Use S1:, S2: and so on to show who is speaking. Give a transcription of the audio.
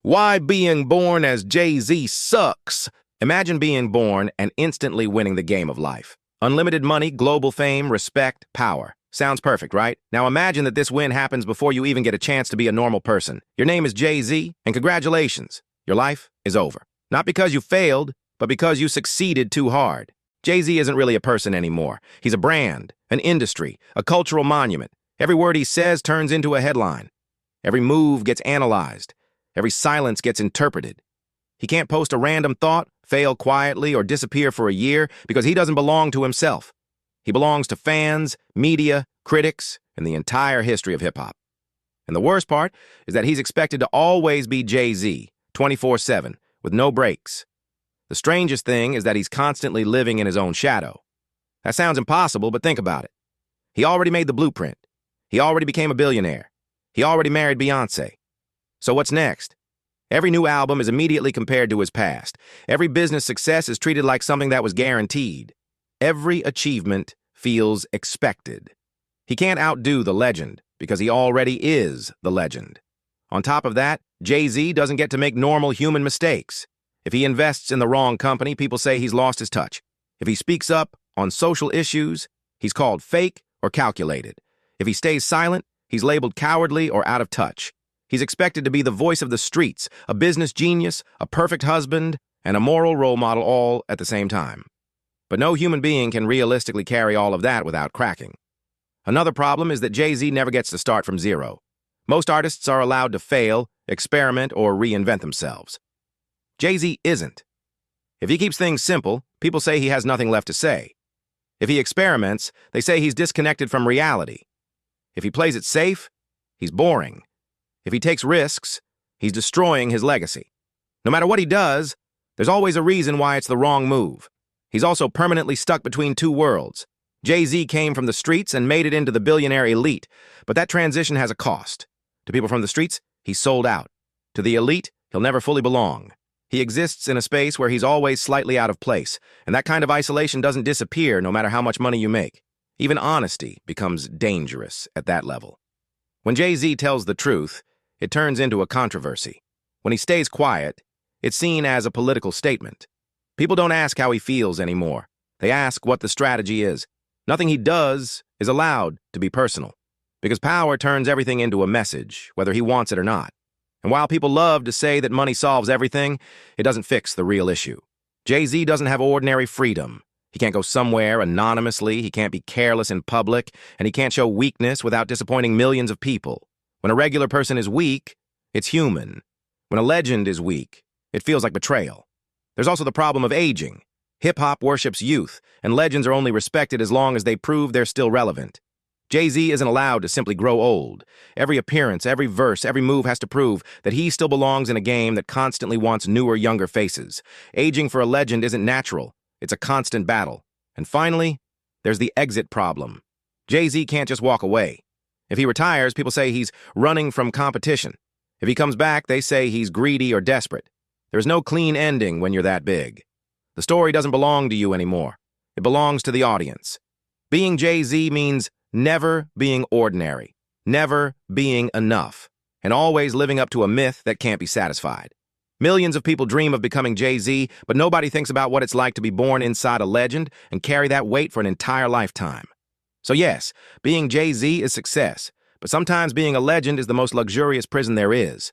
S1: Why being born as Jay-Z sucks. Imagine being born and instantly winning the game of life. Unlimited money, global fame, respect, power. Sounds perfect, right? Now imagine that this win happens before you even get a chance to be a normal person. Your name is Jay-Z, and congratulations, your life is over. Not because you failed, but because you succeeded too hard. Jay-Z isn't really a person anymore. He's a brand, an industry, a cultural monument. Every word he says turns into a headline. Every move gets analyzed. Every silence gets interpreted. He can't post a random thought, fail quietly, or disappear for a year because he doesn't belong to himself. He belongs to fans, media, critics, and the entire history of hip-hop. And the worst part is that he's expected to always be Jay-Z, 24/7, with no breaks. The strangest thing is that he's constantly living in his own shadow. That sounds impossible, but think about it. He already made the blueprint. He already became a billionaire. He already married Beyoncé. So what's next? Every new album is immediately compared to his past. Every business success is treated like something that was guaranteed. Every achievement feels expected. He can't outdo the legend because he already is the legend. On top of that, Jay-Z doesn't get to make normal human mistakes. If he invests in the wrong company, people say he's lost his touch. If he speaks up on social issues, he's called fake or calculated. If he stays silent, he's labeled cowardly or out of touch. He's expected to be the voice of the streets, a business genius, a perfect husband, and a moral role model all at the same time. But no human being can realistically carry all of that without cracking. Another problem is that Jay-Z never gets to start from zero. Most artists are allowed to fail, experiment, or reinvent themselves. Jay-Z isn't. If he keeps things simple, people say he has nothing left to say. If he experiments, they say he's disconnected from reality. If he plays it safe, he's boring. If he takes risks, he's destroying his legacy. No matter what he does, there's always a reason why it's the wrong move. He's also permanently stuck between two worlds. Jay-Z came from the streets and made it into the billionaire elite, but that transition has a cost. To people from the streets, he's sold out. To the elite, he'll never fully belong. He exists in a space where he's always slightly out of place, and that kind of isolation doesn't disappear no matter how much money you make. Even honesty becomes dangerous at that level. When Jay-Z tells the truth, it turns into a controversy. When he stays quiet, it's seen as a political statement. People don't ask how he feels anymore. They ask what the strategy is. Nothing he does is allowed to be personal, because power turns everything into a message, whether he wants it or not. And while people love to say that money solves everything, it doesn't fix the real issue. Jay-Z doesn't have ordinary freedom. He can't go somewhere anonymously, he can't be careless in public, and he can't show weakness without disappointing millions of people. When a regular person is weak, it's human. When a legend is weak, it feels like betrayal. There's also the problem of aging. Hip-hop worships youth, and legends are only respected as long as they prove they're still relevant. Jay-Z isn't allowed to simply grow old. Every appearance, every verse, every move has to prove that he still belongs in a game that constantly wants newer, younger faces. Aging for a legend isn't natural. It's a constant battle. And finally, there's the exit problem. Jay-Z can't just walk away. If he retires, people say he's running from competition. If he comes back, they say he's greedy or desperate. There's no clean ending when you're that big. The story doesn't belong to you anymore. It belongs to the audience. Being Jay-Z means never being ordinary, never being enough, and always living up to a myth that can't be satisfied. Millions of people dream of becoming Jay-Z, but nobody thinks about what it's like to be born inside a legend and carry that weight for an entire lifetime. So yes, being Jay-Z is success, but sometimes being a legend is the most luxurious prison there is.